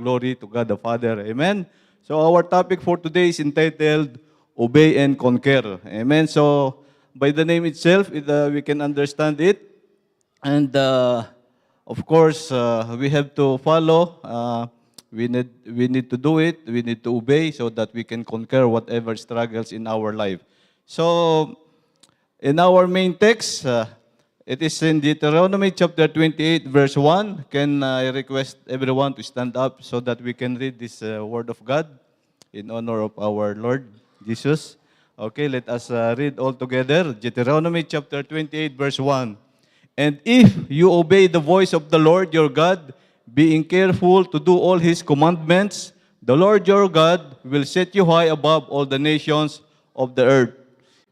Glory to God the Father. Amen. So our topic for today is entitled Obey and Conquer. Amen. So by the name itself, we can understand it. And of course, we have to follow. We need to do it. We need to obey so that we can conquer whatever struggles in our life. So in our main text, it is in Deuteronomy chapter 28, verse 1. Can I request everyone to stand up so that we can read this word of God in honor of our Lord Jesus? Okay, let us read all together. Deuteronomy chapter 28, verse 1. And if you obey the voice of the Lord your God, being careful to do all His commandments, the Lord your God will set you high above all the nations of the earth.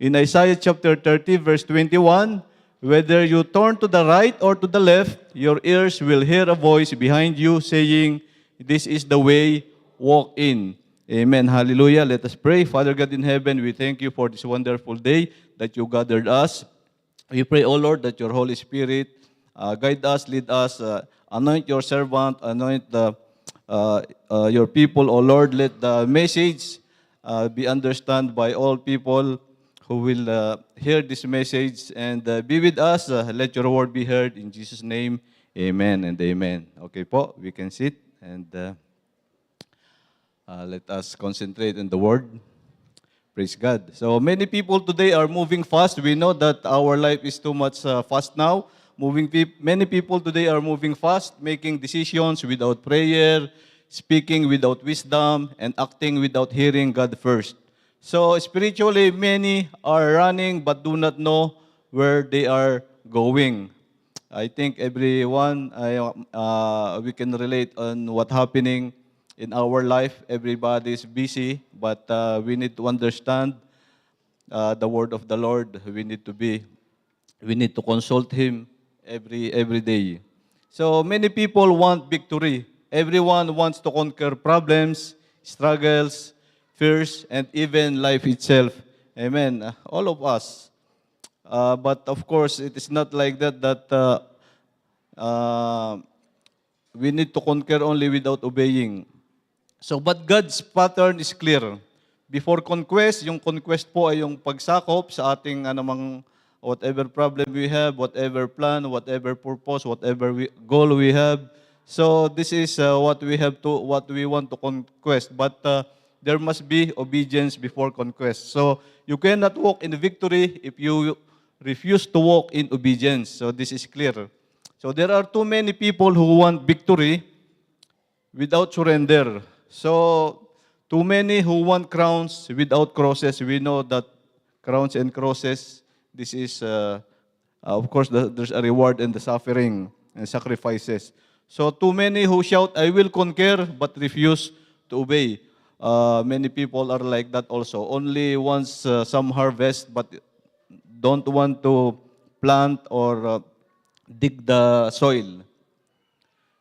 In Isaiah chapter 30, verse 21, whether you turn to the right or to the left, your ears will hear a voice behind you saying, this is the way, walk in. Amen. Hallelujah. Let us pray. Father God in heaven, we thank you for this wonderful day that you gathered us. We pray, O Lord, that your Holy Spirit guide us, lead us, anoint your servant, anoint your people, O Lord. Let the message be understood by all people who will hear this message and be with us. Let your word be heard in Jesus' name. Amen and amen. Okay po, we can sit and let us concentrate on the word. Praise God. So many people today are moving fast. We know that our life is too much fast now. Many people today are moving fast, making decisions without prayer, speaking without wisdom, and acting without hearing God first. So spiritually, many are running but do not know where they are going. I think everyone, we can relate on what's happening in our life. Everybody is busy, but we need to understand the word of the Lord. We need to consult Him every day. So many people want victory. Everyone wants to conquer problems, struggles, fears, and even life itself. Amen. All of us. But of course, it is not like that we need to conquer only without obeying. So, but God's pattern is clear. Before conquest, yung conquest po ay yung pagsakop sa ating anumang whatever problem we have, whatever plan, whatever purpose, whatever goal we have. So, this is what we want to conquest. But there must be obedience before conquest. So, you cannot walk in victory if you refuse to walk in obedience. So, this is clear. So, there are too many people who want victory without surrender. So, too many who want crowns without crosses. We know that crowns and crosses, this is, of course, there's a reward in the suffering and sacrifices. So, too many who shout, I will conquer, but refuse to obey. Many people are like that also. Only wants some harvest, but don't want to plant or dig the soil.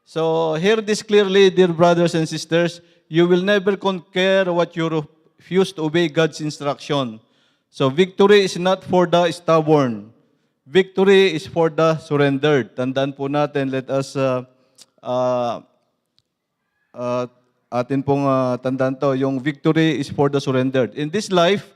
So, hear this clearly, dear brothers and sisters. You will never conquer what you refuse to obey God's instruction. So, victory is not for the stubborn. Victory is for the surrendered. Tandaan po natin, let us, atin pong tandaan to, yung victory is for the surrendered. In this life,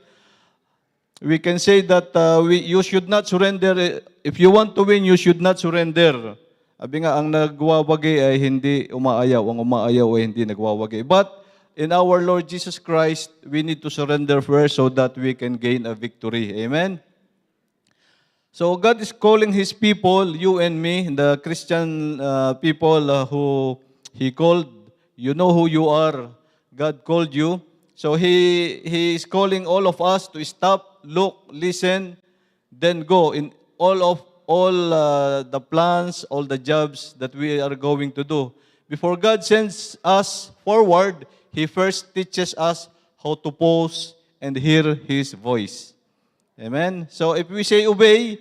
we can say that you should not surrender. If you want to win, you should not surrender. Sabi nga, ang nagwawagi ay hindi umaayaw. Ang umaayaw ay hindi nagwawagi. But in our Lord Jesus Christ, we need to surrender first so that we can gain a victory. Amen? So God is calling His people, you and me, the Christian people who He called. You know who you are. God called you. So He is calling all of us to stop, look, listen, then go in all the plans, all the jobs that we are going to do. Before God sends us forward, He first teaches us how to pause and hear His voice. Amen? So if we say obey,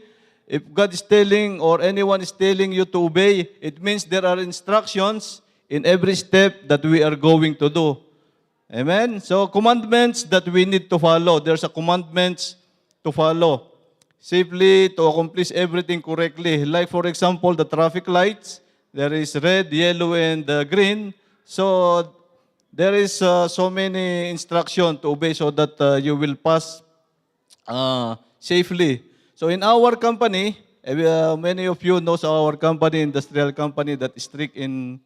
if God is telling or anyone is telling you to obey, it means there are instructions in every step that we are going to do. Amen? So commandments that we need to follow. There's a commandments to follow. Safely to accomplish everything correctly. Like for example, the traffic lights, there is red, yellow, and green. So there is so many instruction to obey so that you will pass safely. So in our company, many of you knows our company, industrial company that is strict in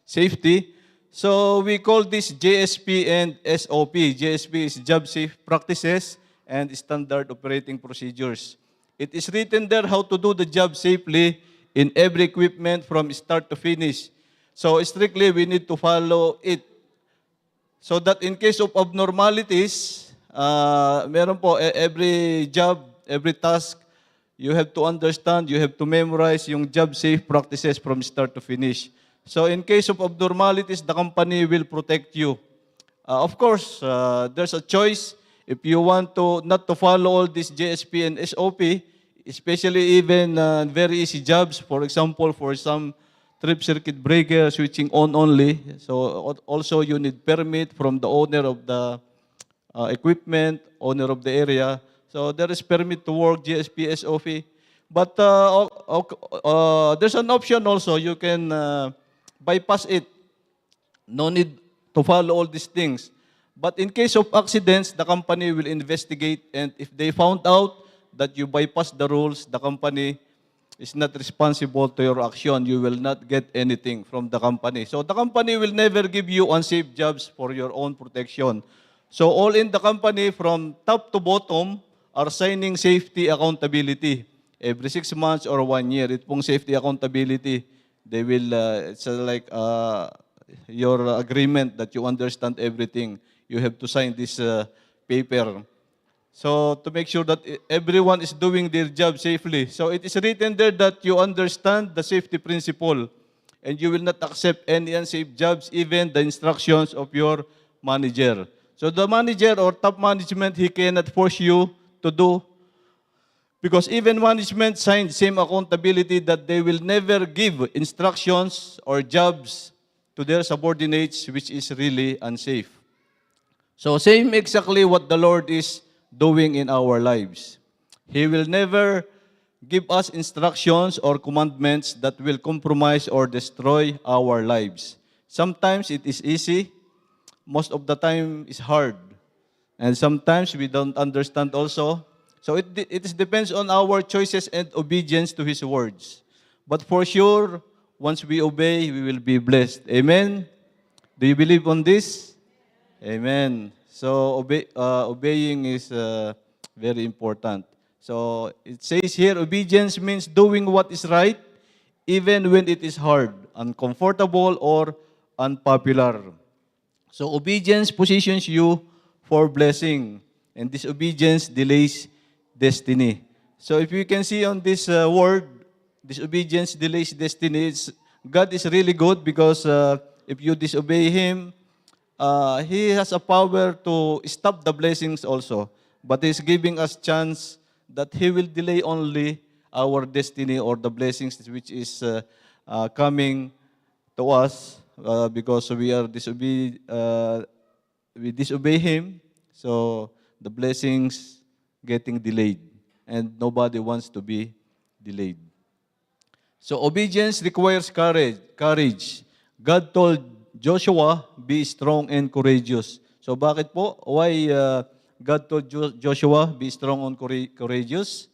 safety. So we call this JSP and SOP. JSP is Job Safe Practices and Standard Operating Procedures. It is written there how to do the job safely in every equipment from start to finish. So strictly, we need to follow it. So that in case of abnormalities, meron po, every job, every task, you have to understand, you have to memorize yung job safe practices from start to finish. So in case of abnormalities, the company will protect you. Of course, there's a choice. If you want to not to follow all this JSP and SOP, especially even very easy jobs, for example, for some trip circuit breaker switching on only. So also you need permit from the owner of the equipment, owner of the area. So there is permit to work GSP SOP. But there's an option also. You can bypass it. No need to follow all these things. But in case of accidents, the company will investigate, and if they found out that you bypass the rules, the company is not responsible to your action. You will not get anything from the company. So the company will never give you unsafe jobs for your own protection. So all in the company from top to bottom are signing safety accountability. Every 6 months or 1 year, it pong safety accountability. They will, it's like your agreement that you understand everything. You have to sign this paper. So to make sure that everyone is doing their job safely. So it is written there that you understand the safety principle and you will not accept any unsafe jobs, even the instructions of your manager. So the manager or top management, he cannot force you to do, because even management signed same accountability that they will never give instructions or jobs to their subordinates, which is really unsafe. So same exactly what the Lord is doing in our lives. He will never give us instructions or commandments that will compromise or destroy our lives. Sometimes it is easy, most of the time it's hard. And sometimes we don't understand also. So it depends on our choices and obedience to His words. But for sure, once we obey, we will be blessed. Amen? Do you believe on this? Amen. So obeying is very important. So it says here, obedience means doing what is right, even when it is hard, uncomfortable, or unpopular. So obedience positions you for blessing, and disobedience delays destiny. So if you can see on this word, disobedience delays destiny. God is really good because if you disobey Him, He has a power to stop the blessings also. But He's giving us chance that He will delay only our destiny or the blessings which is coming to us because we disobey Him. So the blessings getting delayed, and nobody wants to be delayed. So obedience requires courage. Courage. God told Joshua, be strong and courageous. So bakit po? Why God told Joshua, be strong and courageous?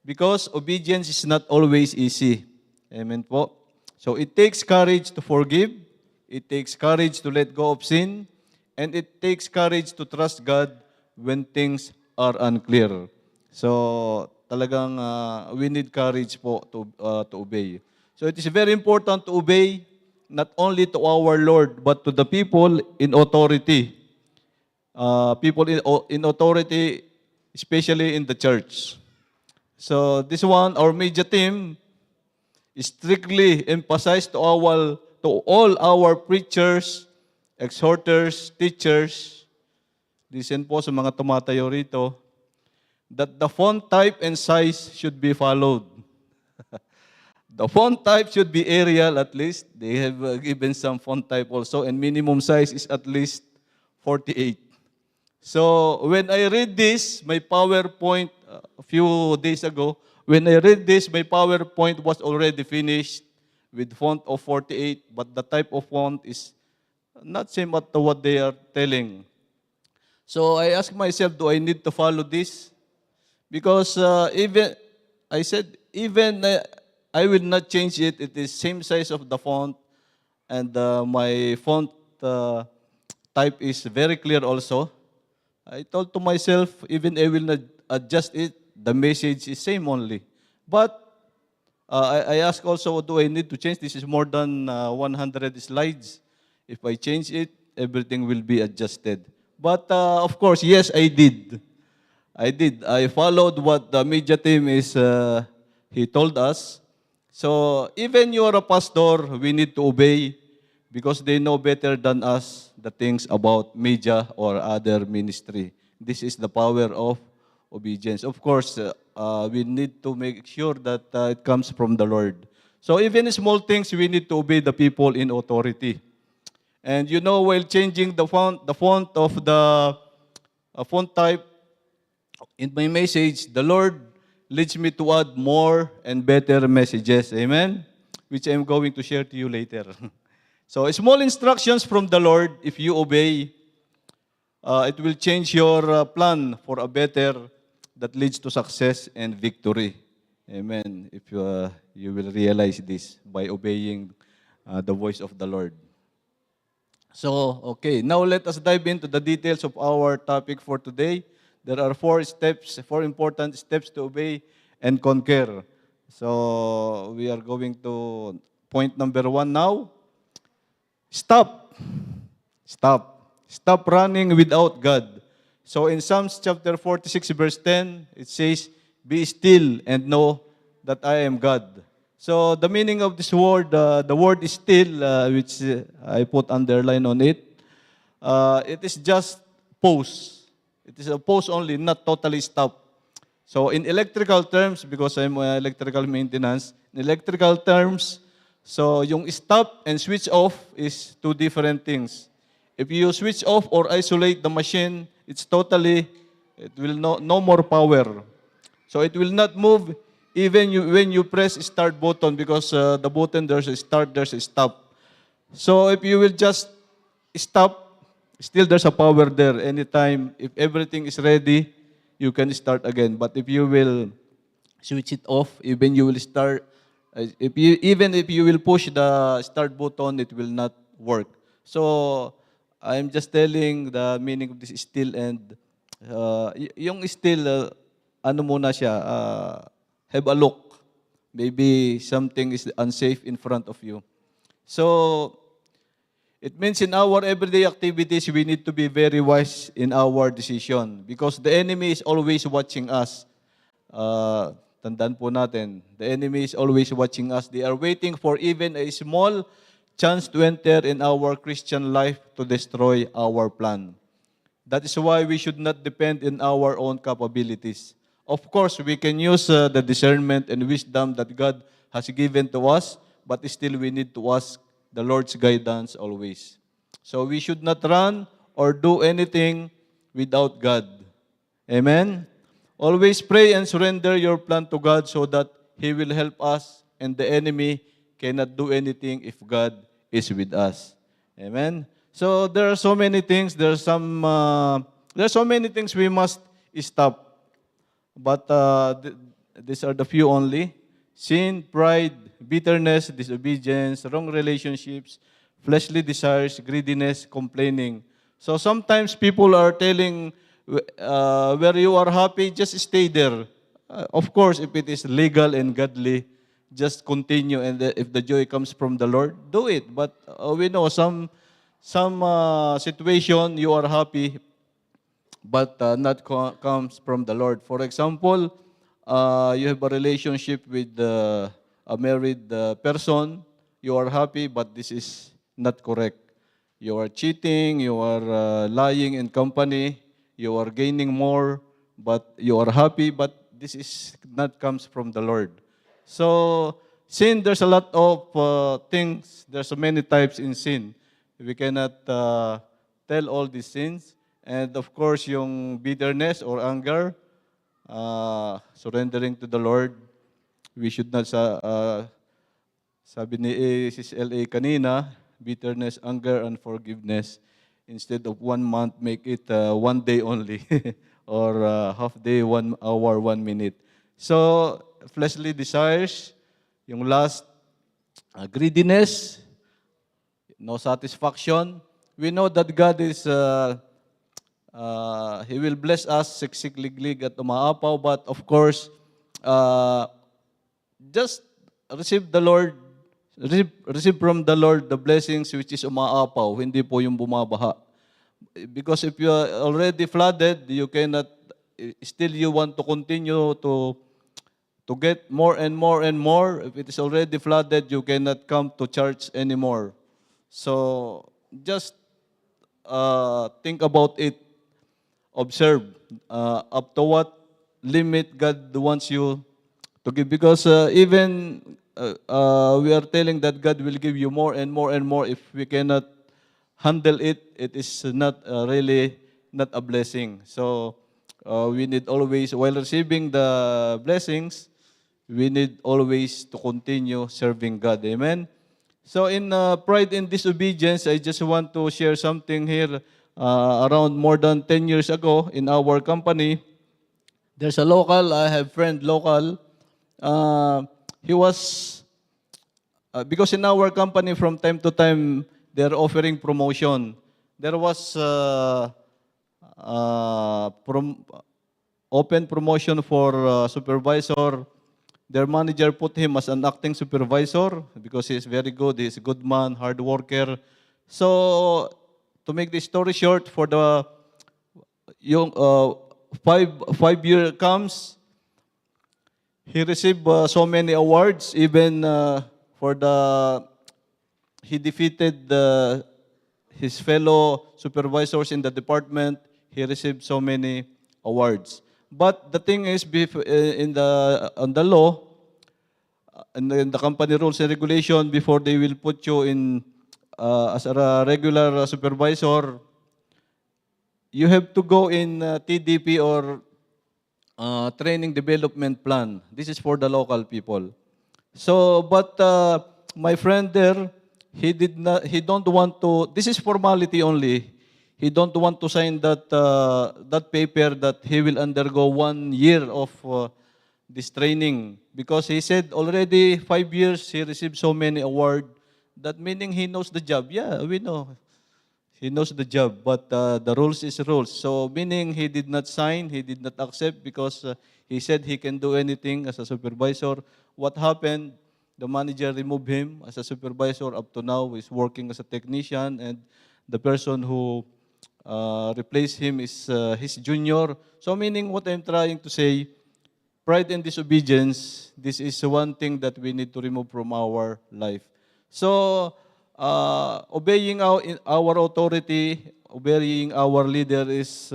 Because obedience is not always easy. Amen po. So it takes courage to forgive. It takes courage to let go of sin. And it takes courage to trust God when things are unclear. So talagang we need courage po to obey. So it is very important to obey not only to our Lord, but to the people in authority. People in authority, especially in the church. So this one, our media team, strictly emphasized to all our preachers, exhorters, teachers, listen po sa mga tumatayo rito, that the font type and size should be followed. The font type should be Arial at least. They have given some font type also, and minimum size is at least 48. So when I read this, my PowerPoint, a few days ago, when I read this, my PowerPoint was already finished with font of 48, but the type of font is not same at what they are telling. So I ask myself, do I need to follow this? Because even, I said, even I will not change it. It is same size of the font, and my font type is very clear also. I told to myself, even I will not adjust it, the message is same only. But I ask also, do I need to change? This is more than 100 slides. If I change it, everything will be adjusted. But of course, yes, I did. I did. I followed what the media team is, he told us. So even you are a pastor, we need to obey because they know better than us the things about media or other ministry. This is the power of obedience. Of course, we need to make sure that it comes from the Lord. So even small things, we need to obey the people in authority. And you know, while changing the font of the font type, in my message, the Lord leads me to add more and better messages. Amen? Which I'm going to share to you later. So, small instructions from the Lord, if you obey, it will change your plan for a better that leads to success and victory. Amen. If you will realize this by obeying the voice of the Lord. So, okay, now let us dive into the details of our topic for today. There are four important steps to obey and conquer. So, we are going to point number 1 now. Stop. Stop. Stop running without God. So, in Psalms chapter 46, verse 10, it says, "Be still and know that I am God." So the meaning of this word, the word is still, which I put underline on it. It is just pause. It is a pause only, not totally stop. So in electrical terms, because I'm electrical maintenance, in electrical terms, so yung stop and switch off is two different things. If you switch off or isolate the machine, it's totally, it will no more power. So it will not move even when you press start button because the button there's a start, there's a stop. So if you will just stop, still there's a power there. Anytime, if everything is ready, you can start again. But if you will switch it off, even you will start, even if you will push the start button, it will not work. So I'm just telling the meaning of this still and yung still, ano muna siya, have a look. Maybe something is unsafe in front of you. So, it means in our everyday activities, we need to be very wise in our decision because the enemy is always watching us. Tandaan po natin, the enemy is always watching us. They are waiting for even a small chance to enter in our Christian life to destroy our plan. That is why we should not depend in our own capabilities. Of course, we can use the discernment and wisdom that God has given to us, but still we need to ask the Lord's guidance always. So we should not run or do anything without God. Amen? Always pray and surrender your plan to God so that He will help us and the enemy cannot do anything if God is with us. Amen? So there are so many things. There are so many things we must stop. But these are the few only. Sin, pride, bitterness, disobedience, wrong relationships, fleshly desires, greediness, complaining. So sometimes people are telling, where you are happy, just stay there. Of course, if it is legal and godly, just continue. And if the joy comes from the Lord, do it. But we know some situation you are happy, but not comes from the Lord. For example, you have a relationship with a married person. You are happy, but this is not correct. You are cheating, you are lying in company, you are gaining more, but you are happy, but this is not comes from the Lord. So, sin, there's a lot of things, there's so many types in sin. We cannot tell all these sins. And of course, yung bitterness or anger, surrendering to the Lord. We should not sabi ni Sis L.A. kanina, bitterness, anger, unforgiveness. Instead of 1 month, make it 1 day only, or half day, 1 hour, 1 minute. So, fleshly desires, yung last, greediness, no satisfaction. We know that God is, He will bless us, siksikliglig at umaapaw, but of course, uh, just receive the Lord, receive from the Lord the blessings which is umaapaw, hindi po yung bumabaha. Because if you are already flooded, you cannot, still you want to continue to get more and more and more. If it is already flooded, you cannot come to church anymore. So just think about it, observe up to what limit God wants you to give. Because even we are telling that God will give you more and more and more. If we cannot handle it, it is not really not a blessing. So we need always, while receiving the blessings, we need always to continue serving God. Amen? So in pride and disobedience, I just want to share something here. Around more than 10 years ago in our company, there's a local, I have friend local. He was, because in our company from time to time, they're offering promotion. There was open promotion for supervisor. Their manager put him as an acting supervisor because he's very good. He's a good man, hard worker. So, to make the story short, for the yung five-year comes, he received so many awards. Even for the he defeated his fellow supervisors in the department. He received so many awards. But the thing is, on the law, in the company rules and regulation, before they will put you in as a regular supervisor, you have to go in TDP, or training development plan. This is for the local people. So, but my friend there, he don't want to, this is formality only. He don't want to sign that paper that he will undergo 1 year of this training, because he said already 5 years he received so many awards. That meaning he knows the job. Yeah, we know. He knows the job, but the rules is rules. So meaning he did not sign, he did not accept, because he said he can do anything as a supervisor. What happened? The manager removed him as a supervisor. Up to now, he's working as a technician, and the person who replaced him is his junior. So meaning what I'm trying to say, pride and disobedience, this is one thing that we need to remove from our life. So, obeying our authority, obeying our leader is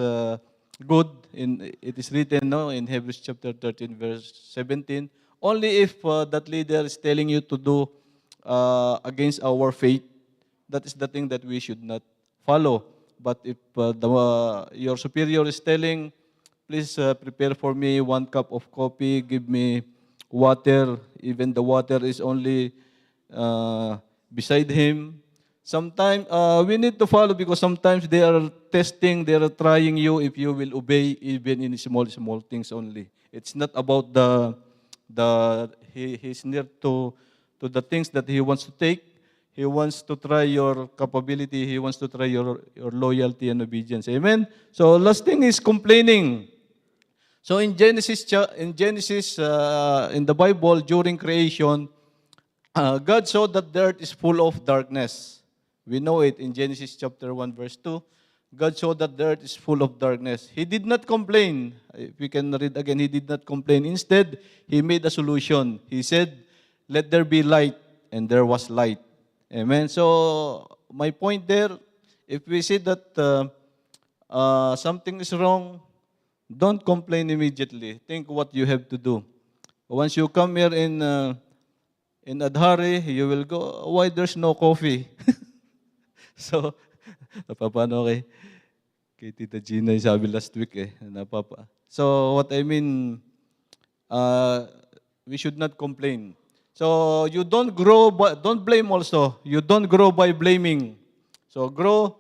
good. It is written, no, in Hebrews chapter 13, verse 17. Only if that leader is telling you to do against our faith, that is the thing that we should not follow. But if your superior is telling, please prepare for me 1 cup of coffee, give me water, even the water is only beside him. Sometimes we need to follow, because sometimes they are testing, they are trying you if you will obey even in small things only. It's not about he's near to the things that he wants to take. He wants to try your capability. He wants to try your loyalty and obedience. Amen? So last thing is complaining. So in Genesis, in the Bible, during creation, God saw that the earth is full of darkness. We know it in Genesis chapter 1, verse 2. God saw that the earth is full of darkness. He did not complain. If we can read again, he did not complain. Instead, he made a solution. He said, let there be light, and there was light. Amen. So, my point there, if we see that something is wrong, don't complain immediately. Think what you have to do. Once you come here in Adhari, you will go, why there's no coffee? So, napapano kay Tita Gina, sabi last week So, what I mean, we should not complain. So you don't grow, but don't blame also. You don't grow by blaming. So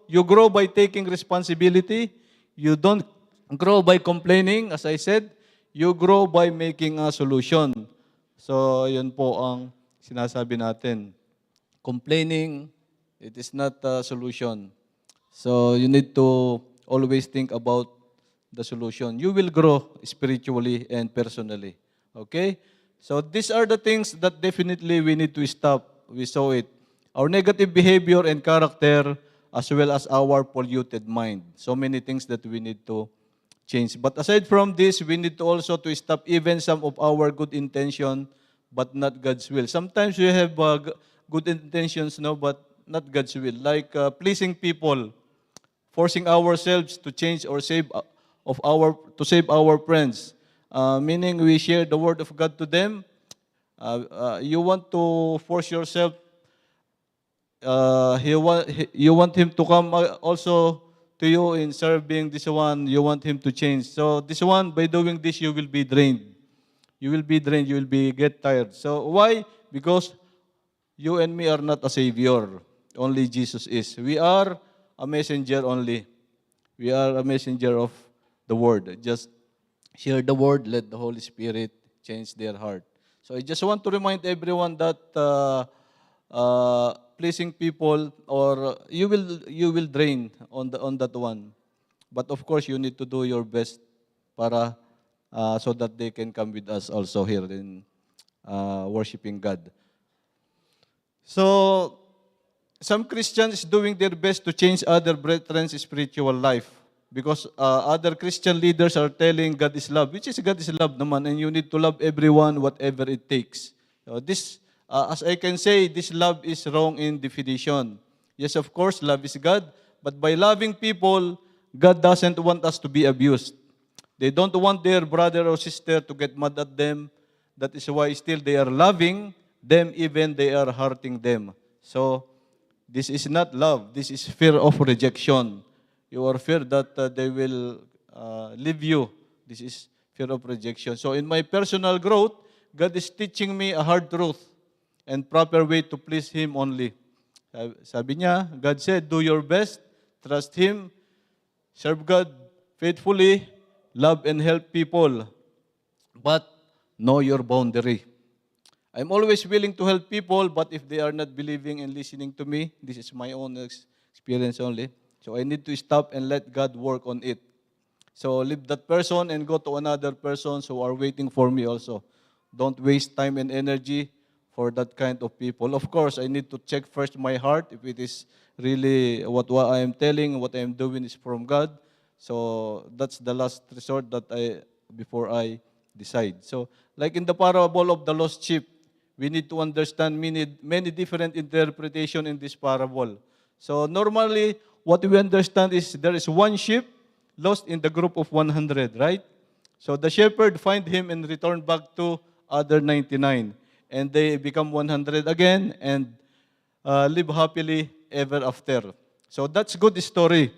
you grow by taking responsibility. You don't grow by complaining, as I said. You grow by making a solution. So yun po ang sinasabi natin. Complaining, it is not a solution. So you need to always think about the solution. You will grow spiritually and personally. Okay? So these are the things that definitely we need to stop. We saw it. Our negative behavior and character as well as our polluted mind. So many things that we need to change. But aside from this, we need to also to stop even some of our good intention but not God's will. Sometimes we have good intentions, no, but not God's will. Like pleasing people, forcing ourselves to change or to save our friends. Meaning we share the word of God to them. You want to force yourself. You want him to come also to you in serving this one. You want him to change. So this one, by doing this, you will be drained. You will be drained. You will get tired. So why? Because you and me are not a savior. Only Jesus is. We are a messenger only. We are a messenger of the word. Just share the word, let the Holy Spirit change their heart. So I just want to remind everyone that pleasing people or you will drain on that one. But of course, you need to do your best para so that they can come with us also here in worshiping God. So some Christians doing their best to change other brethren's spiritual life. Because other Christian leaders are telling God is love, which is God is love naman, and you need to love everyone whatever it takes. So this, as I can say, this love is wrong in definition. Yes, of course, love is God, but by loving people, God doesn't want us to be abused. They don't want their brother or sister to get mad at them. That is why still they are loving them even they are hurting them. So, this is not love. This is fear of rejection. You are fear that they will leave you. This is fear of rejection. So in my personal growth, God is teaching me a hard truth and proper way to please Him only. Sabi niya, God said, do your best, trust Him, serve God faithfully, love and help people, but know your boundary. I'm always willing to help people, but if they are not believing and listening to me, this is my own experience only. So I need to stop and let God work on it. So leave that person and go to another person who are waiting for me also. Don't waste time and energy for that kind of people. Of course, I need to check first my heart if it is really what I am telling, what I am doing is from God. So that's the last resort before I decide. So like in the parable of the lost sheep, we need to understand many different interpretation in this parable. So normally, what we understand is there is one sheep lost in the group of 100, right? So the shepherd find him and return back to other 99. And they become 100 again and live happily ever after. So that's good story.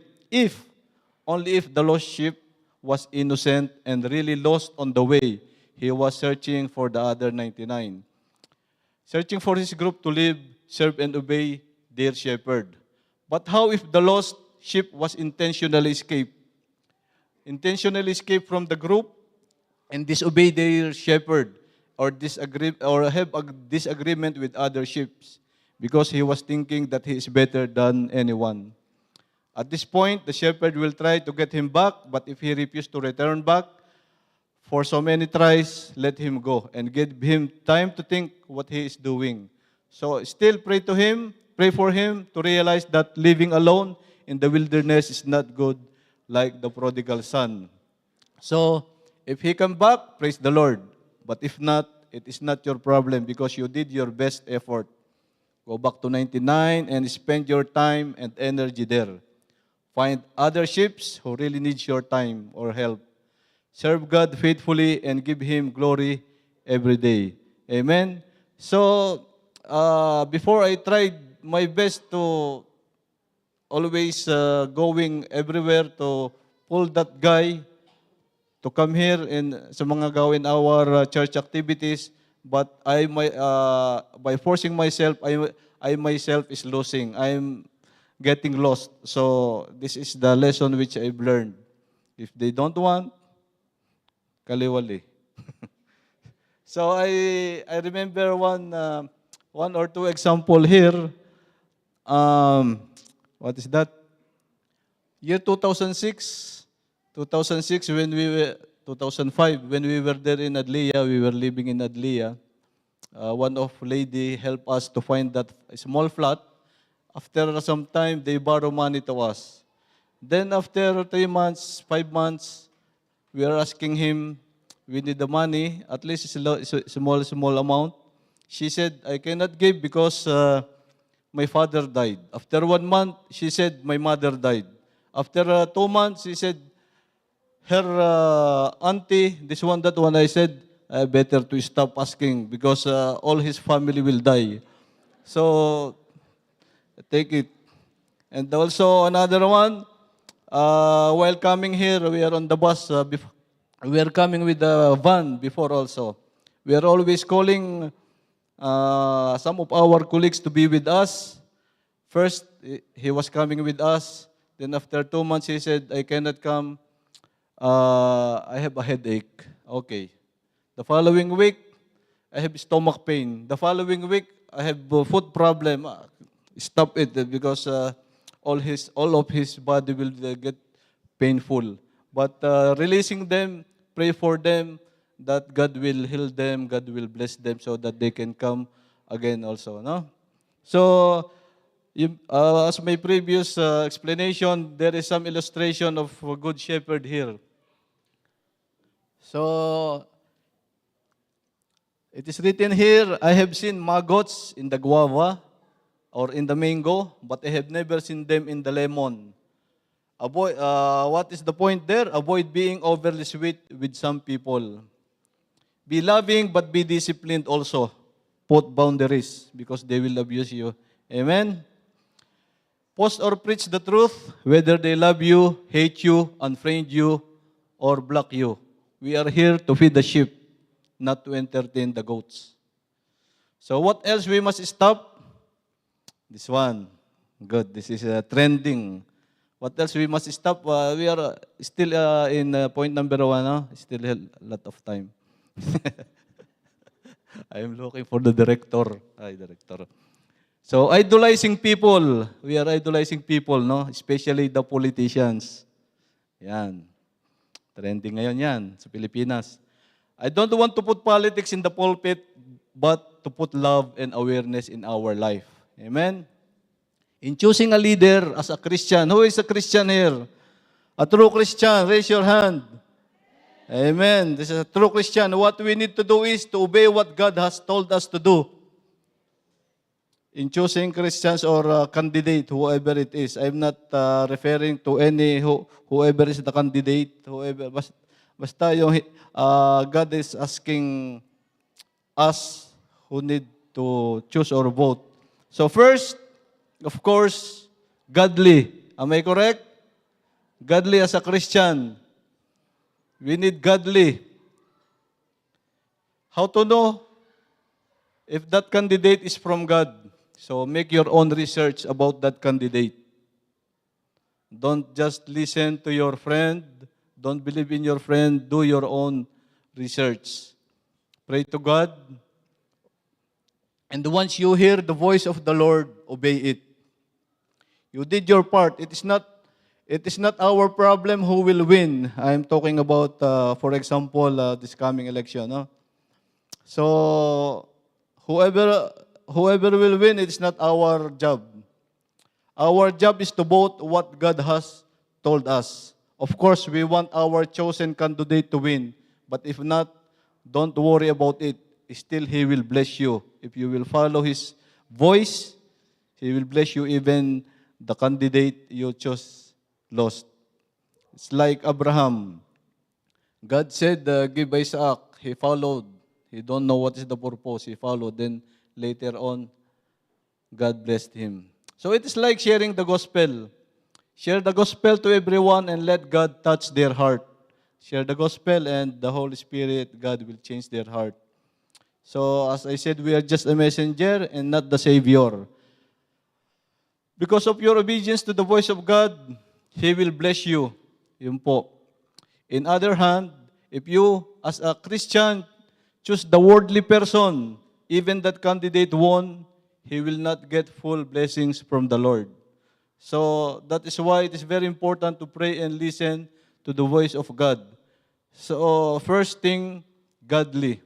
Only if the lost sheep was innocent and really lost on the way, he was searching for the other 99. Searching for his group to live, serve, and obey their shepherd. But how if the lost sheep was intentionally escaped? Intentionally escaped from the group and disobey their shepherd or have a disagreement with other sheep because he was thinking that he is better than anyone. At this point, the shepherd will try to get him back, but if he refuses to return back, for so many tries, let him go and give him time to think what he is doing. So still pray for him to realize that living alone in the wilderness is not good like the prodigal son. So if he come back, praise the Lord. But if not, it is not your problem because you did your best effort. Go back to 99 and spend your time and energy there. Find other sheep who really needs your time or help. Serve God faithfully and give Him glory every day. Amen? So, before I tried my best to always going everywhere to pull that guy to come here in sa mga gawin our church activities, but by forcing myself, I myself is losing. I'm getting lost. So this is the lesson which I've learned. If they don't want, kaliwali. So I remember one or two example here. Um, what is that? Year 2006, 2006 when we were 2005 when we were there in Adlia, we were living in Adlia. One of lady helped us to find that small flat. After some time, they borrow money to us. Then after 3 months, 5 months, we are asking him, we need the money, at least small amount. She said, I cannot give because my father died. After 1 month, she said, my mother died. After 2 months, she said, her auntie, this one, that one, I said, better to stop asking because all his family will die. So, take it. And also another one, while coming here, we are on the bus. We are coming with the van before also. We are always calling some of our colleagues to be with us. First, he was coming with us. Then after 2 months, he said, I cannot come. I have a headache. Okay. The following week, I have stomach pain. The following week, I have food problem. Stop it because all of his body will get painful. But releasing them, pray for them that God will heal them, God will bless them so that they can come again also. No? So, as my previous explanation, there is some illustration of a good shepherd here. So, it is written here, I have seen maggots in the guava or in the mango, but I have never seen them in the lemon. What is the point there? Avoid being overly sweet with some people. Be loving, but be disciplined also. Put boundaries because they will abuse you. Amen? Post or preach the truth, whether they love you, hate you, unfriend you, or block you. We are here to feed the sheep, not to entertain the goats. So what else we must stop? This one. Good. This is trending. What else we must stop? We are still in point number 1. Still a lot of time. I am looking for the director. Director. So idolizing people. We are idolizing people, no? Especially the politicians. Yan. Trending ngayon yan sa Pilipinas. I don't want to put politics in the pulpit, but to put love and awareness in our life. Amen? In choosing a leader as a Christian, who is a Christian here? A true Christian, raise your hand. Amen. This is a true Christian. What we need to do is to obey what God has told us to do. In choosing Christians or candidate, whoever it is. I'm not referring to whoever is the candidate, whoever. Basta yung God is asking us who need to choose or vote. So first, of course, godly. Am I correct? Godly as a Christian. We need godly. How to know if that candidate is from God? So make your own research about that candidate. Don't just listen to your friend. Don't believe in your friend. Do your own research. Pray to God. And once you hear the voice of the Lord, obey it. You did your part. It is not our problem who will win. I'm talking about, for example, this coming election. No? So, whoever will win, it's not our job. Our job is to vote what God has told us. Of course, we want our chosen candidate to win. But if not, don't worry about it. Still, He will bless you. If you will follow His voice, He will bless you even the candidate you chose lost. It's like Abraham. God said, give Isaac. He followed. He don't know what is the purpose. He followed. Then later on, God blessed him. So it is like sharing the gospel. Share the gospel to everyone and let God touch their heart. Share the gospel and the Holy Spirit, God will change their heart. So as I said, we are just a messenger and not the Savior. Because of your obedience to the voice of God, He will bless you. Yun po. In other hand, if you, as a Christian, choose the worldly person, even that candidate won, he will not get full blessings from the Lord. So that is why it is very important to pray and listen to the voice of God. So first thing, godly.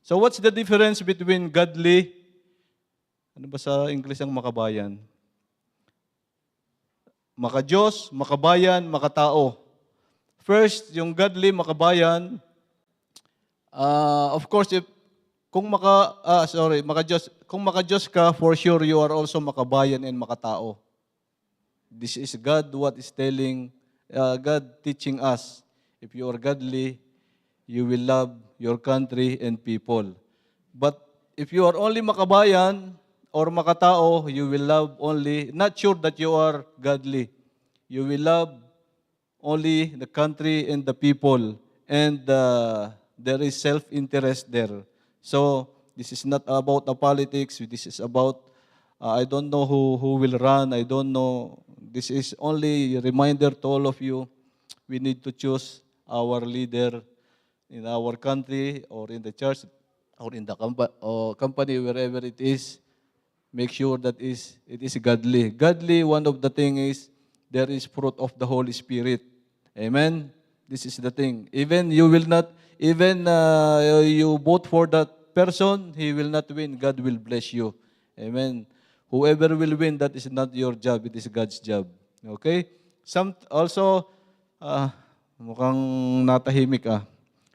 So what's the difference between godly, ano ba sa English ang makabayan? Maka-Diyos, makabayan, makatao. First, yung godly, makabayan, of course, if kung maka-Diyos, kung maka-Diyos ka, for sure you are also makabayan and makatao. This is God what is telling, God teaching us. If you are godly, you will love your country and people. But if you are only makabayan or makatao, you will love only, not sure that you are godly. You will love only the country and the people. And there is self-interest there. So, this is not about the politics. This is about, I don't know who will run. I don't know. This is only a reminder to all of you. We need to choose our leader in our country or in the church or in the company, wherever it is. Make sure that it is godly. Godly, one of the things is, there is fruit of the Holy Spirit. Amen? This is the thing. Even you will not, even you vote for that person, he will not win. God will bless you. Amen? Whoever will win, that is not your job. It is God's job. Okay? Also, mukhang natahimik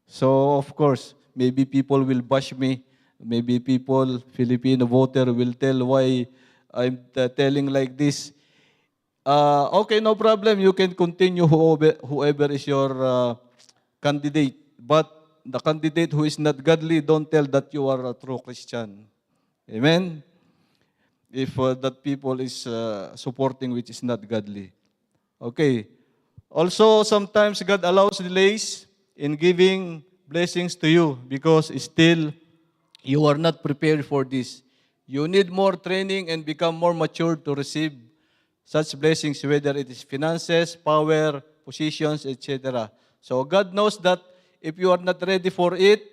So, of course, maybe people will bash me. Maybe people, Filipino voter, will tell why I'm telling like this. Okay, no problem. You can continue whoever is your candidate. But the candidate who is not godly, don't tell that you are a true Christian. Amen? If that people is supporting which is not godly. Okay. Also, sometimes God allows delays in giving blessings to you because still you are not prepared for this. You need more training and become more mature to receive such blessings, whether it is finances, power, positions, etc. So God knows that if you are not ready for it,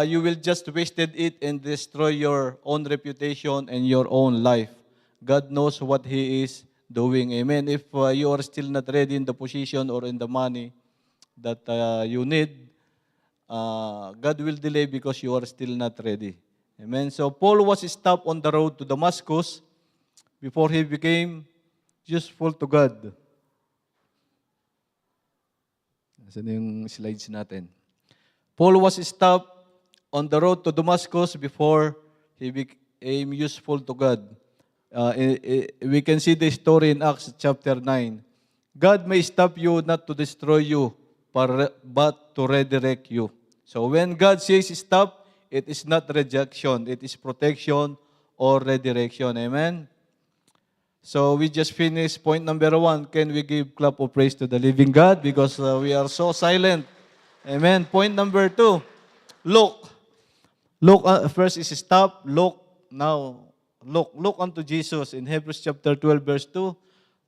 you will just wasted it and destroy your own reputation and your own life. God knows what He is doing. Amen. If you are still not ready in the position or in the money that you need, God will delay because you are still not ready. Amen. So Paul was stopped on the road to Damascus before he became useful to God. Nasaan yung slides natin? Paul was stopped on the road to Damascus before he became useful to God. We can see the story in Acts chapter 9. God may stop you not to destroy you, but to redirect you. So when God says stop, it is not rejection. It is protection or redirection. Amen? So we just finished point number 1. Can we give clap of praise to the living God? Because we are so silent. Amen. Point number 2. Look. Look, first is stop. Look. Now, look. Look unto Jesus in Hebrews chapter 12 verse 2.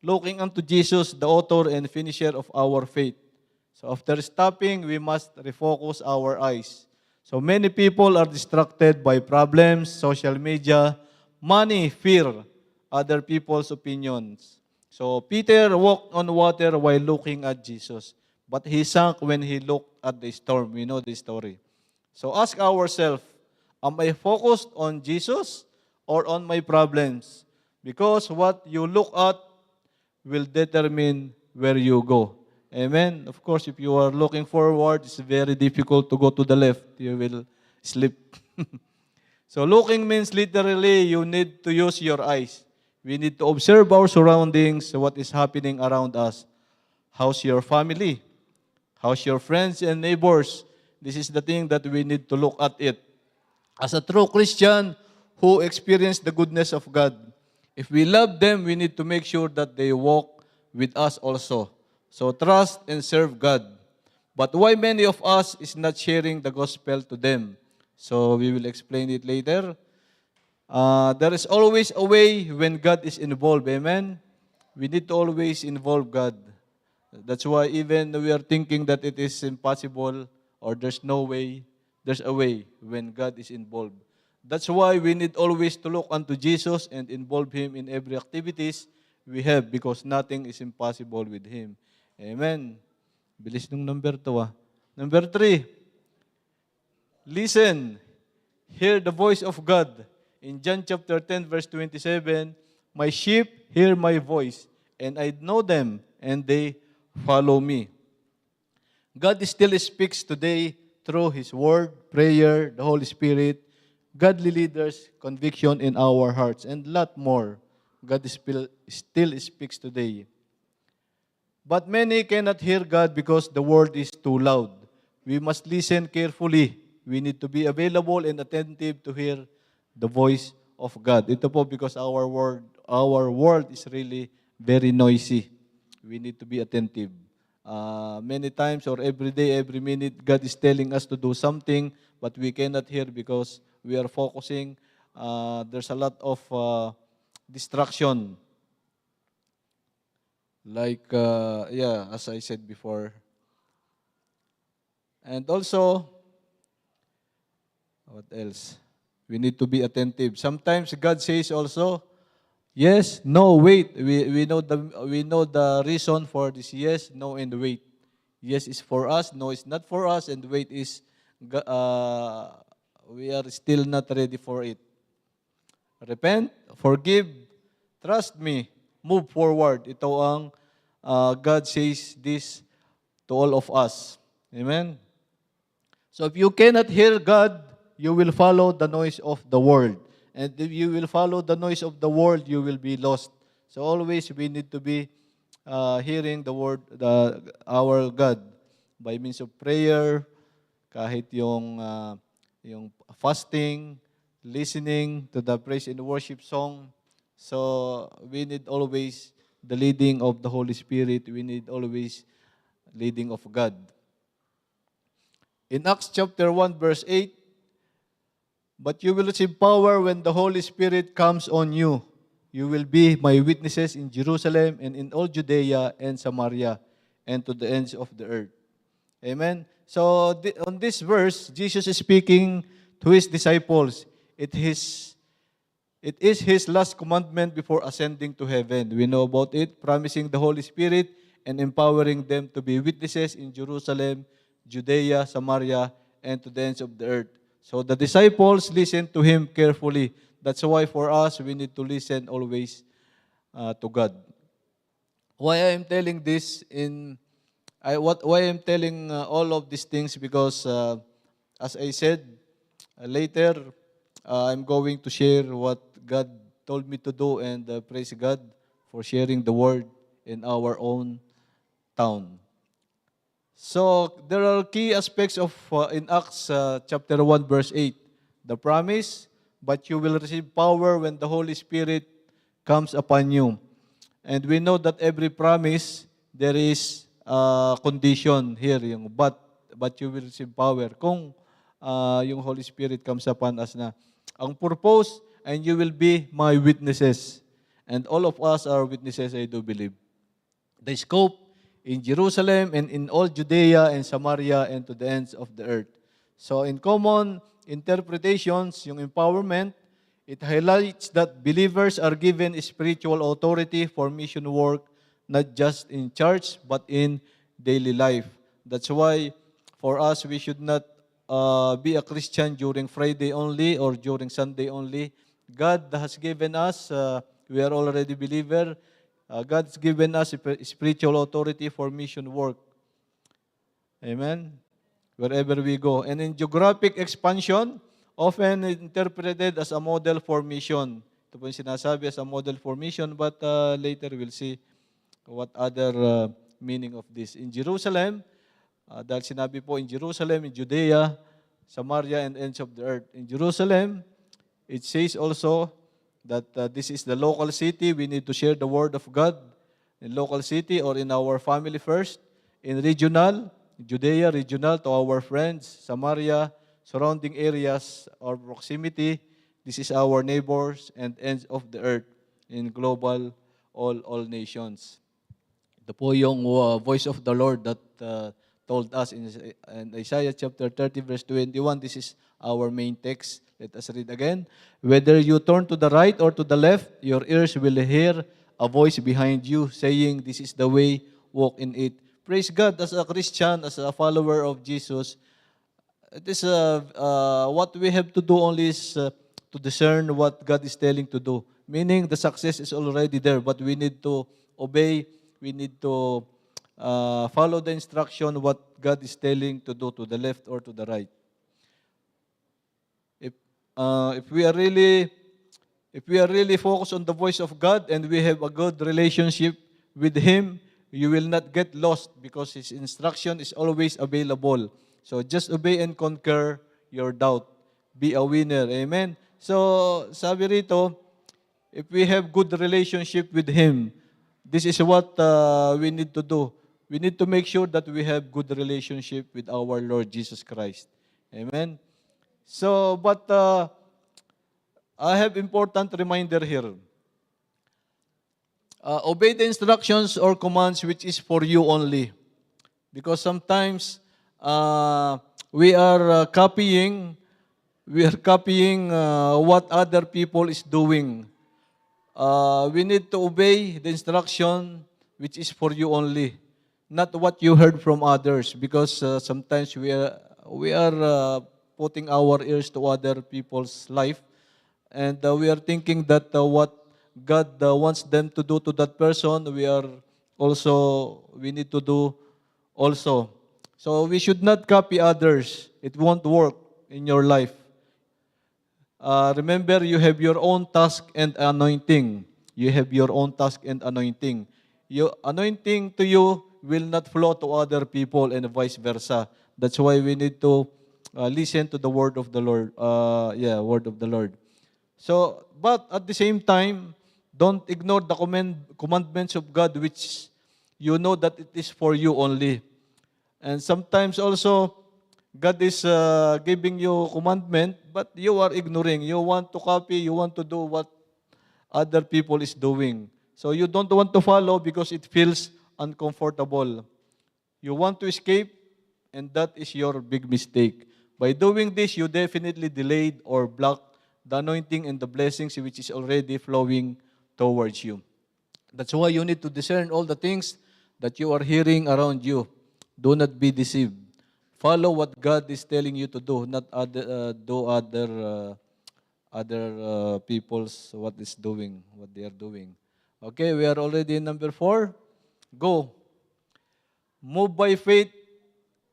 Looking unto Jesus, the author and finisher of our faith. So after stopping, we must refocus our eyes. So many people are distracted by problems, social media, money, fear, other people's opinions. So Peter walked on water while looking at Jesus, but he sank when he looked at the storm. We know the story. So ask ourselves, am I focused on Jesus or on my problems? Because what you look at will determine where you go. Amen? Of course, if you are looking forward, it's very difficult to go to the left. You will slip. So looking means literally you need to use your eyes. We need to observe our surroundings, what is happening around us. How's your family? How's your friends and neighbors? This is the thing that we need to look at it. As a true Christian who experienced the goodness of God, if we love them, we need to make sure that they walk with us also. So trust and serve God. But why many of us is not sharing the gospel to them? So we will explain it later. There is always a way when God is involved. Amen? We need to always involve God. That's why even we are thinking that it is impossible or there's no way, there's a way when God is involved. That's why we need always to look unto Jesus and involve Him in every activities we have because nothing is impossible with Him. Amen. Bilis nung number 2 ah. Number 3, listen, hear the voice of God. In John chapter 10 verse 27, my sheep hear my voice, and I know them, and they follow me. God still speaks today through His Word, prayer, the Holy Spirit, godly leaders, conviction in our hearts, and lot more. God still speaks today. But many cannot hear God because the word is too loud. We must listen carefully. We need to be available and attentive to hear the voice of God. Ito po because our world is really very noisy. We need to be attentive. Many times or every day, every minute, God is telling us to do something, but we cannot hear because we are focusing. There's a lot of distraction. Like, as I said before. And also, what else? We need to be attentive. Sometimes God says also, yes, no, wait. We know the reason for this yes, no, and wait. Yes is for us, no is not for us, and wait is we are still not ready for it. Repent, forgive, trust me, move forward. Ito ang God says this to all of us. Amen? So if you cannot hear God, you will follow the noise of the world. And if you will follow the noise of the world, you will be lost. So always we need to be hearing the word, our God, by means of prayer, kahit yung fasting, listening to the praise and worship song. So we need always the leading of the Holy Spirit. We need always leading of God. In Acts chapter 1 verse 8, but you will receive power when the Holy Spirit comes on you. You will be my witnesses in Jerusalem and in all Judea and Samaria and to the ends of the earth. Amen? So on this verse, Jesus is speaking to His disciples. It is His last commandment before ascending to heaven. We know about it, promising the Holy Spirit and empowering them to be witnesses in Jerusalem, Judea, Samaria, and to the ends of the earth. So the disciples listened to Him carefully. That's why for us, we need to listen always to God. Why I'm telling this why I'm telling all of these things because as I said, later I'm going to share what God told me to do and praise God for sharing the word in our own town. So there are key aspects of in Acts chapter 1 verse 8. The promise, but you will receive power when the Holy Spirit comes upon you. And we know that every promise, there is a condition here, yung but you will receive power. Kung yung Holy Spirit comes upon us na. Ang purpose, and you will be my witnesses. And all of us are witnesses, I do believe. The scope, in Jerusalem and in all Judea and Samaria and to the ends of the earth. So in common interpretations, yung empowerment, it highlights that believers are given spiritual authority for mission work, not just in church, but in daily life. That's why for us, we should not be a Christian during Friday only or during Sunday only. God has given us, we are already believer, God's given us spiritual authority for mission work. Amen? Wherever we go. And in geographic expansion, often interpreted as a model for mission. Ito po yung sinasabi as a model for mission, but later we'll see what other meaning of this. In Jerusalem, dahil sinabi po in Jerusalem, in Judea, Samaria, and ends of the earth. In Jerusalem, it says also that this is the local city. We need to share the word of God in local city or in our family first. In regional, Judea, regional to our friends, Samaria, surrounding areas or proximity. This is our neighbors and ends of the earth in global all nations. Ito po yung voice of the Lord that told us in Isaiah chapter 30 verse 21. This is our main text. Let us read again. Whether you turn to the right or to the left, your ears will hear a voice behind you saying, this is the way, walk in it. Praise God, as a Christian, as a follower of Jesus, it is what we have to do only is to discern what God is telling to do. Meaning the success is already there, but we need to obey, we need to follow the instruction what God is telling to do to the left or to the right. If we are really focused on the voice of God and we have a good relationship with Him, you will not get lost because His instruction is always available. So just obey and conquer your doubt. Be a winner. Amen? So sabi rito, if we have good relationship with Him, this is what we need to do. We need to make sure that we have good relationship with our Lord Jesus Christ. Amen? So, but I have important reminder here. Obey the instructions or commands which is for you only. Because sometimes we are copying what other people is doing. We need to obey the instruction which is for you only, not what you heard from others. Because sometimes we are putting our ears to other people's life, and we are thinking that what God wants them to do to that person, we need to do also. So we should not copy others. It won't work in your life. Remember, you have your own task and anointing. You have your own task and anointing. Your anointing to you will not flow to other people and vice versa. That's why we need to listen to the word of the Lord. Word of the Lord. So, but at the same time, don't ignore the commandments of God, which you know that it is for you only. And sometimes also, God is giving you commandment, but you are ignoring. You want to copy, you want to do what other people is doing. So you don't want to follow because it feels uncomfortable. You want to escape, and that is your big mistake. By doing this, you definitely delayed or blocked the anointing and the blessings which is already flowing towards you. That's why you need to discern all the things that you are hearing around you. Do not be deceived. Follow what God is telling you to do, not other people's what they are doing. Okay, we are already in number 4. Go. Move by faith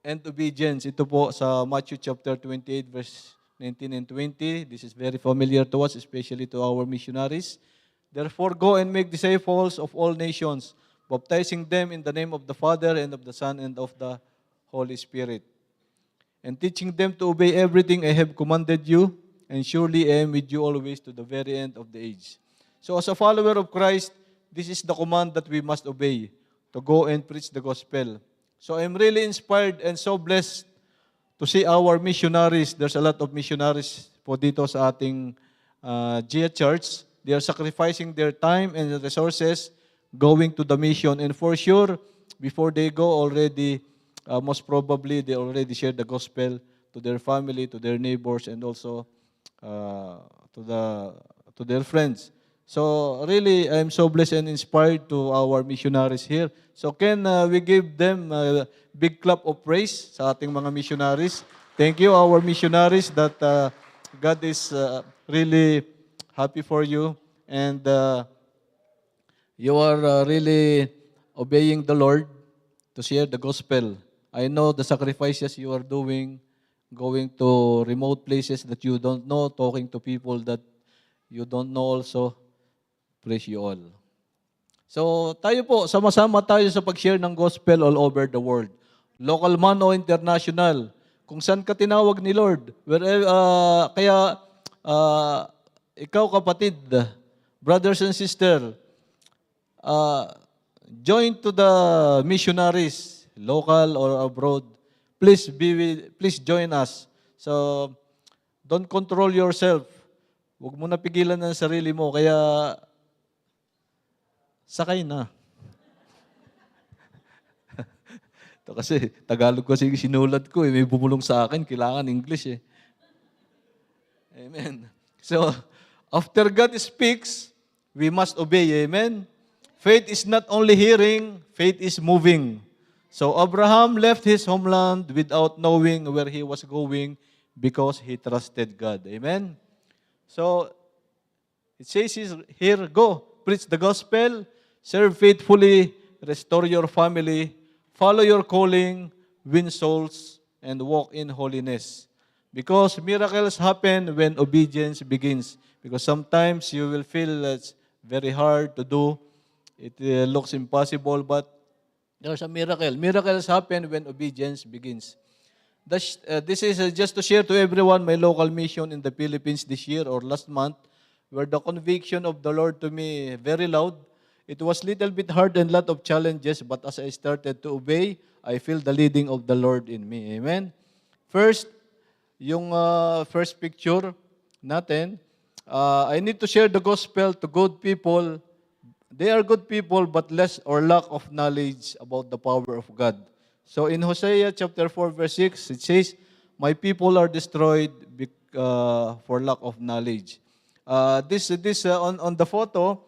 and obedience. Ito po sa Matthew chapter 28 verse 19 and 20. This is very familiar to us, especially to our missionaries. Therefore, go and make disciples of all nations, baptizing them in the name of the Father and of the Son and of the Holy Spirit, and teaching them to obey everything I have commanded you, and surely I am with you always to the very end of the age. So as a follower of Christ, this is the command that we must obey, to go and preach the gospel. So I'm really inspired and so blessed to see our missionaries. There's a lot of missionaries po dito sa ating Gia Church. They are sacrificing their time and resources going to the mission. And for sure, before they go already, most probably they already shared the gospel to their family, to their neighbors, and also to their friends. So really, I'm so blessed and inspired to our missionaries here. So can we give them a big clap of praise sa ating mga missionaries? Thank you, our missionaries, that God is really happy for you, and you are really obeying the Lord to share the gospel. I know the sacrifices you are doing, going to remote places that you don't know, talking to people that you don't know also. Praise you all. So tayo po, sama-sama tayo sa pag-share ng gospel all over the world. Local man o international. Kung saan ka tinawag ni Lord. Ikaw kapatid, brothers and sisters, join to the missionaries, local or abroad. Please join us So, don't control yourself. Huwag mo na pigilan ng sarili mo, kaya sakay na. Ito kasi, Tagalog kasi sinulat ko, may bumulong sa akin, kailangan English eh. Amen. So, after God speaks, we must obey. Amen. Faith is not only hearing, faith is moving. So, Abraham left his homeland without knowing where he was going because he trusted God. Amen. So, it says here, go, preach the gospel, serve faithfully, restore your family, follow your calling, win souls, and walk in holiness. Because miracles happen when obedience begins. Because sometimes you will feel it's very hard to do. It looks impossible, but there's a miracle. Miracles happen when obedience begins. This is just to share to everyone my local mission in the Philippines this year or last month, where the conviction of the Lord to me very loud. It was little bit hard and lot of challenges, but as I started to obey, I feel the leading of the Lord in me. Amen. First, yung first picture natin, I need to share the gospel to good people. They are good people, but less or lack of knowledge about the power of God. So in Hosea chapter 4, verse 6, it says, my people are destroyed for lack of knowledge. On the photo,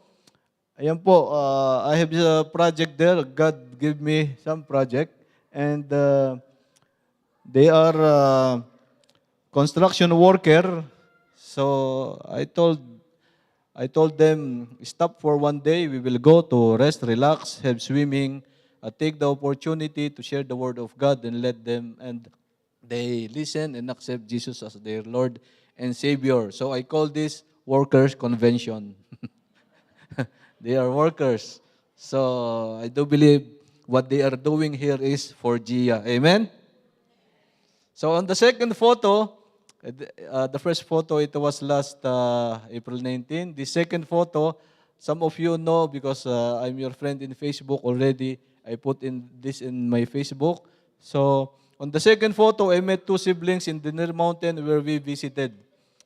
ayan po, I have a project there. God gave me some project. And they are construction worker. So I told them, stop for one day. We will go to rest, relax, have swimming, take the opportunity to share the word of God and let them, and they listen and accept Jesus as their Lord and Savior. So I call this workers' convention. They are workers. So I do believe what they are doing here is for Gia. Amen? So on the second photo, the first photo, it was last April 19. The second photo, some of you know because I'm your friend in Facebook already. I put this in my Facebook. So, on the second photo, I met two siblings in Dinner Mountain where we visited.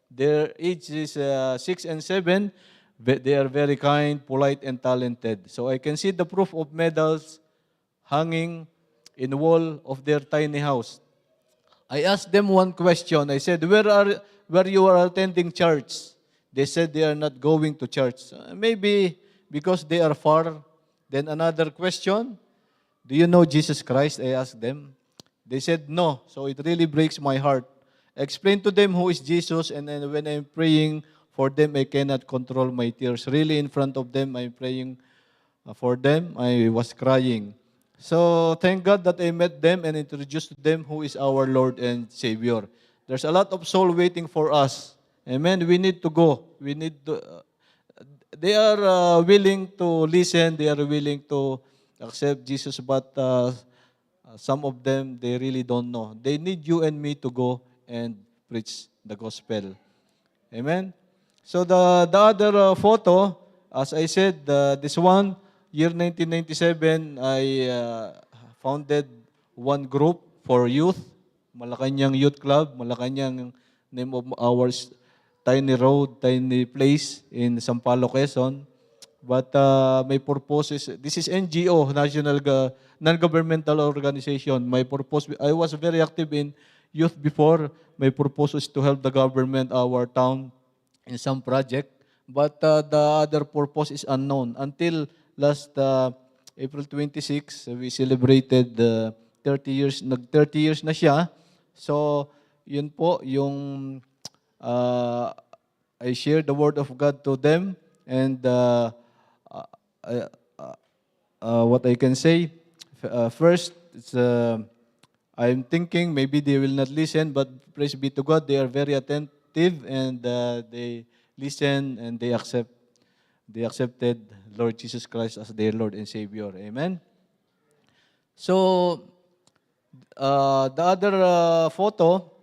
Their age is 6 and 7. They are very kind, polite, and talented. So, I can see the proof of medals hanging in the wall of their tiny house. I asked them one question. I said, where you are attending church? They said they are not going to church. Maybe because they are far. Then another question, do you know Jesus Christ? I asked them. They said no. So it really breaks my heart. I explained to them who is Jesus, and then when I'm praying for them, I cannot control my tears. Really in front of them, I'm praying for them. I was crying. So, thank God that I met them and introduced to them who is our Lord and Savior. There's a lot of soul waiting for us. Amen. We need to go. We need to. They are willing to listen. They are willing to accept Jesus, but some of them, they really don't know. They need you and me to go and preach the gospel. Amen. So, the other photo, as I said, this one, year 1997, I founded one group for youth, Malacanang Youth Club, Malacanang, name of ours, tiny road, tiny place in Sampaloc, Quezon. But my purpose is, this is NGO, National Non-Governmental Organization. My purpose, I was very active in youth before. My purpose is to help the government, our town, in some project. But the other purpose is unknown. Until last April 26, we celebrated 30 years. Nag-30 years na siya. So, yun po, yung I share the word of God to them. And what I can say, first, it's, I'm thinking maybe they will not listen, but praise be to God, they are very attentive and they listen and they accept. They accepted Lord Jesus Christ as their Lord and Savior. Amen? So, the other photo,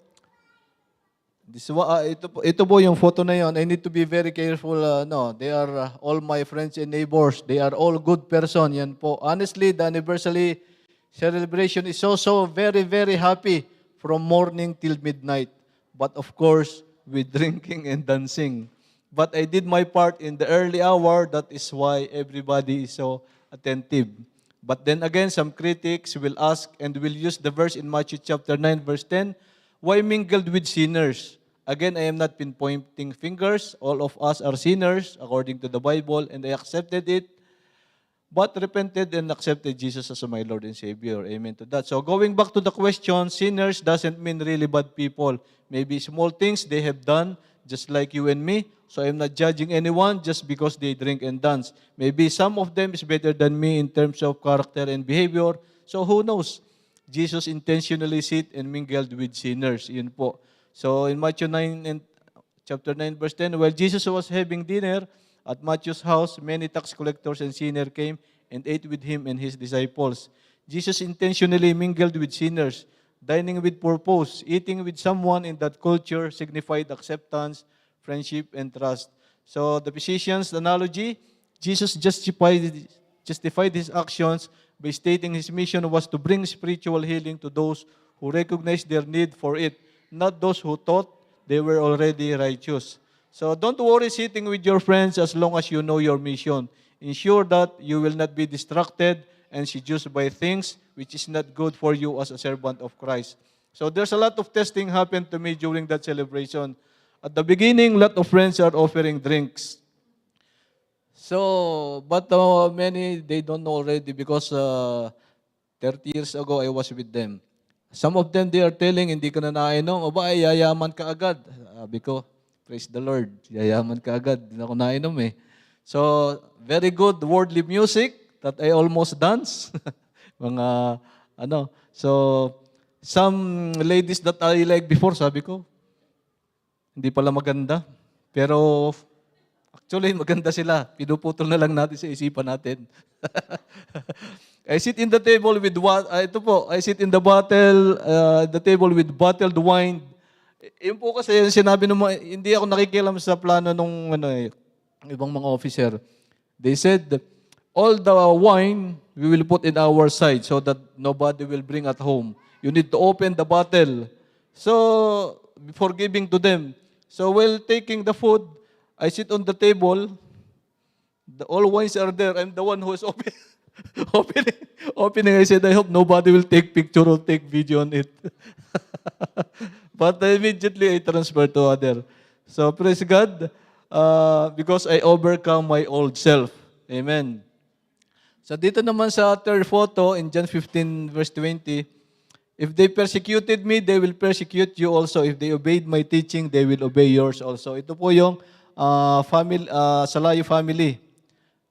ito po yung photo na yon. I need to be very careful. No, they are all my friends and neighbors. They are all good person. Yan po. Honestly, the anniversary celebration is so very, very happy from morning till midnight. but of course, with drinking and dancing. But I did my part in the early hour. That is why everybody is so attentive. But then again, some critics will ask and will use the verse in Matthew chapter 9, verse 10, why mingled with sinners? Again, I am not pinpointing fingers. All of us are sinners according to the Bible, and I accepted it, but repented and accepted Jesus as my Lord and Savior. Amen to that. So going back to the question, sinners doesn't mean really bad people. Maybe small things they have done, just like you and me. So I'm not judging anyone just because they drink and dance. Maybe some of them is better than me in terms of character and behavior. So who knows? Jesus intentionally sit and mingled with sinners. Yun po. So in Matthew 9 and chapter 9 verse 10, while Jesus was having dinner at Matthew's house, many tax collectors and sinners came and ate with him and his disciples. Jesus intentionally mingled with sinners, dining with purpose. Eating with someone in that culture signified acceptance, friendship, and trust. So the physician's analogy, Jesus justified his actions by stating his mission was to bring spiritual healing to those who recognized their need for it, not those who thought they were already righteous. So don't worry sitting with your friends as long as you know your mission. Ensure that you will not be distracted and seduced by things which is not good for you as a servant of Christ. So there's a lot of testing happened to me during that celebration. At the beginning, a lot of friends are offering drinks. So, but many, they don't know already because 30 years ago, I was with them. Some of them, they are telling, hindi ka na nainom. Aba, ay, yayaman ka agad. Sabi ko, praise the Lord, yayaman ka agad. Hindi na ako nainom eh. So, very good worldly music that I almost dance. Mga, So, some ladies that I like before, sabi ko, hindi pala maganda. Pero, actually, maganda sila. Pinuputol na lang natin sa isipan natin. I sit in the table with I sit in the table with bottled wine. Yun po kasi sinabi ng hindi ako nakikialam sa plano ng ibang mga officer. They said, all the wine we will put in our side so that nobody will bring at home. You need to open the bottle. So, before giving to them. So, while taking the food, I sit on the table. All wines are there. I'm the one who is opening. I said, I hope nobody will take picture or take video on it. But immediately I transfer to other. So, praise God, because I overcome my old self. Amen. So, dito naman sa third photo, in John 15, verse 20, if they persecuted me, they will persecute you also. If they obeyed my teaching, they will obey yours also. Ito po yung Salayo family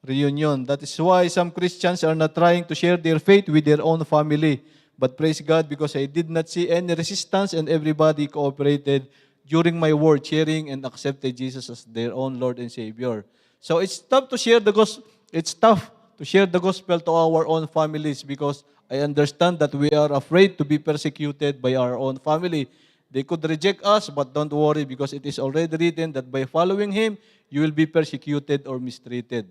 reunion. That is why some Christians are not trying to share their faith with their own family. But praise God, because I did not see any resistance and everybody cooperated during my word sharing and accepted Jesus as their own Lord and Savior. So it's tough to share the gospel. It's tough to share the gospel to our own families because I understand that we are afraid to be persecuted by our own family. They could reject us, but don't worry because it is already written that by following Him, you will be persecuted or mistreated.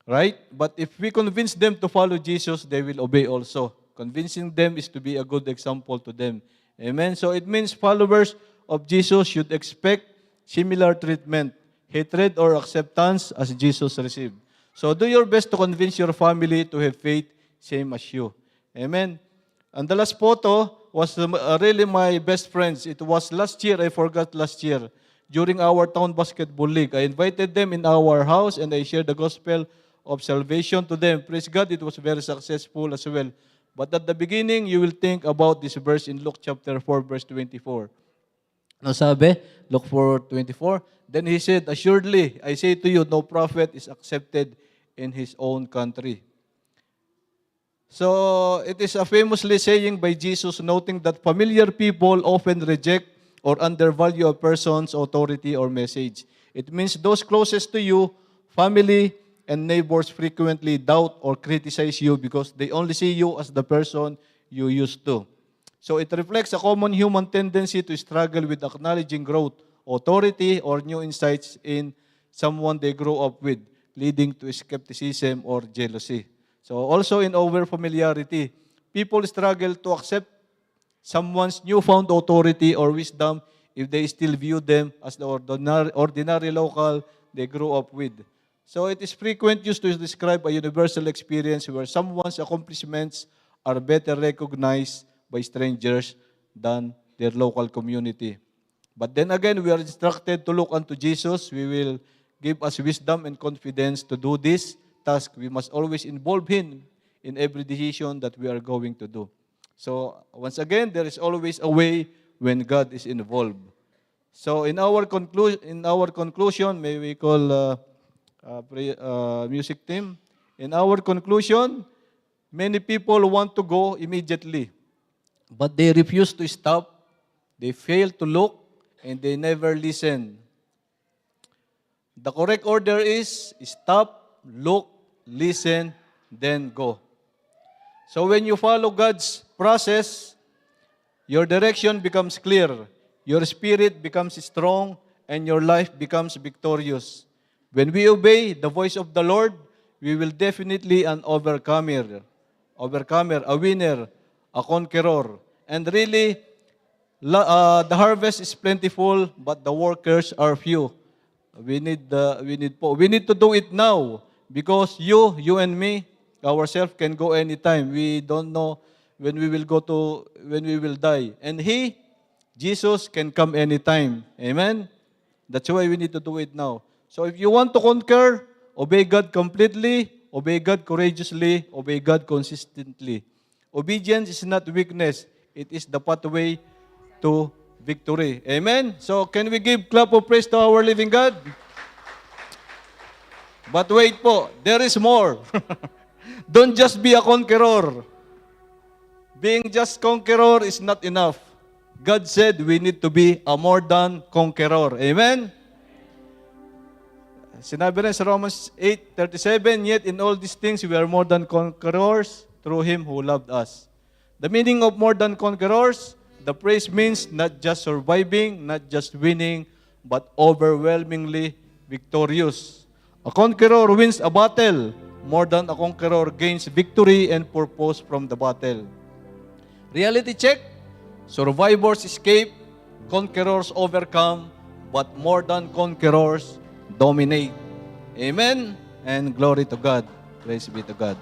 Right? But if we convince them to follow Jesus, they will obey also. Convincing them is to be a good example to them. Amen? So it means followers of Jesus should expect similar treatment, hatred or acceptance as Jesus received. So do your best to convince your family to have faith same as you. Amen? And the last photo was really my best friends. It was last year, I forgot last year, during our town basketball league. I invited them in our house and I shared the gospel of salvation to them. Praise God, it was very successful as well. But at the beginning, you will think about this verse in Luke chapter 4, verse 24. Ano sabi? Luke 4:24. Then he said, assuredly, I say to you, no prophet is accepted in his own country. So, it is a famously saying by Jesus noting that familiar people often reject or undervalue a person's authority or message. It means those closest to you, family, and neighbors frequently doubt or criticize you because they only see you as the person you used to. So it reflects a common human tendency to struggle with acknowledging growth, authority, or new insights in someone they grew up with, leading to skepticism or jealousy. So also in over-familiarity, people struggle to accept someone's newfound authority or wisdom if they still view them as the ordinary local they grew up with. So it is frequent used to describe a universal experience where someone's accomplishments are better recognized by strangers than their local community. But then again, we are instructed to look unto Jesus. We will give us wisdom and confidence to do this task. We must always involve Him in every decision that we are going to do. So, once again, there is always a way when God is involved. So, in our conclusion, may we call music team. In our conclusion, many people want to go immediately, but they refuse to stop. They fail to look, and they never listen. The correct order is stop, look, listen, then go. So when you follow God's process, your direction becomes clear, your spirit becomes strong, and your life becomes victorious. When we obey the voice of the Lord, we will definitely an overcomer, a winner, a conqueror. And really, the harvest is plentiful, but the workers are few. We need to do it now, because you and me, ourselves can go anytime. We don't know when we will die. And Jesus, can come anytime. Amen? That's why we need to do it now. So if you want to conquer, obey God completely, obey God courageously, obey God consistently. Obedience is not weakness. It is the pathway to victory. Amen? So can we give clap of praise to our living God? But wait po, there is more. Don't just be a conqueror. Being just conqueror is not enough. God said we need to be a more than conqueror. Amen? Sinabi rin sa Romans 8:37, yet in all these things we are more than conquerors through Him who loved us. The meaning of more than conquerors, the phrase means not just surviving, not just winning, but overwhelmingly victorious. A conqueror wins a battle more than a conqueror gains victory and purpose from the battle. Reality check, survivors escape, conquerors overcome, but more than conquerors dominate. Amen? And glory to God. Praise be to God.